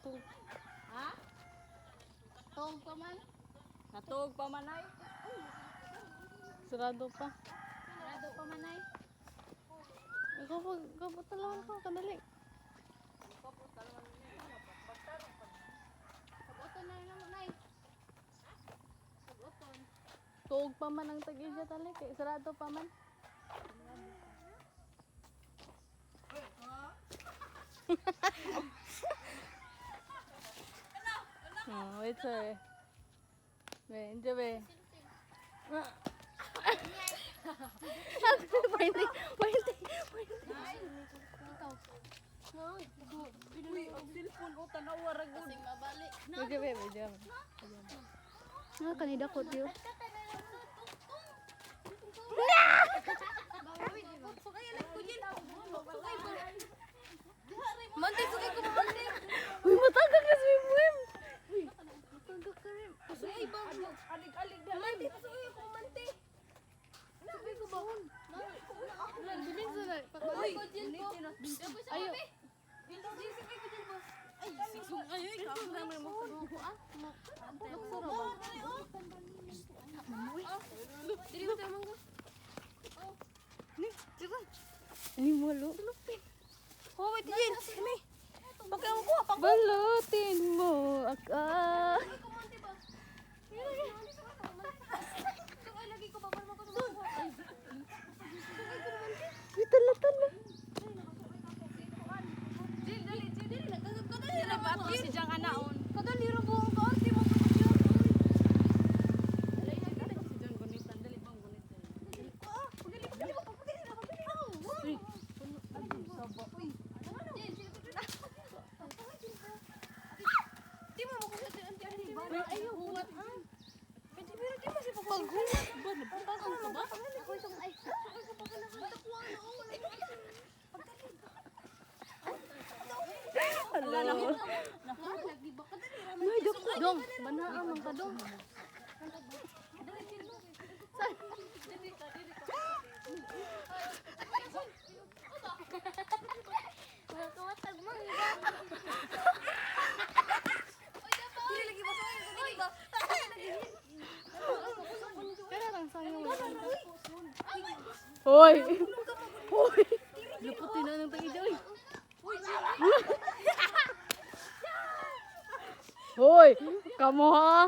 Katog. Ha? Katog pa man. Natog pa man ay. Sarado pa. Sarado pa man ay. Kapatalawan ko, kadali. Sabuton na lang nay. Sabuton. Tuog pa man ang tag-iya tali. Kay sarado pa man. Wait sir. Be, enjoy be. Pointing. Ikaw. No, Uy, ang cellphone o tanawa ra gud. kasing mabali. Medyo be, medyo. Kanida ko tiyo. Mante sugay ko mante. Uy, matagag na si Wim. Matagak ka rin. Sugay ba? Alig-alig na. Mante sugay ko mante. Sugay ko ba? Wala bilin sa na. Pakuloy ko dyan po. Ayo. Ay, sisong ay ikaw naman mo ko ah. Luksura ba? Dili ko tayo mangga. Ini malu. Oh, wait din. Kami. Bakit mo ko pa? Balutin mo ako. Lagi ko babal mo ko tumawa. Uy, tala. Dili nagkagab ka dali ra ba? Si Jang anaon. Kadali ra buong ka di mo ko Si Jang gunitan dali bang gunitan. Di mo ko sa anti ayaw huwat ha. Pwede pero di mo si paghuwat. Ba napagkakon ka ba? Ako itong ay. Ako pa kana sa takuan Hello. Lagi ba kadali ra Uy, dong. Banaan man ka dong. Kawatag mo. Kaya lang sa'yo. Hoy. Hoy. Luputin na ng tagi dyan. Hoy. Kamu ha.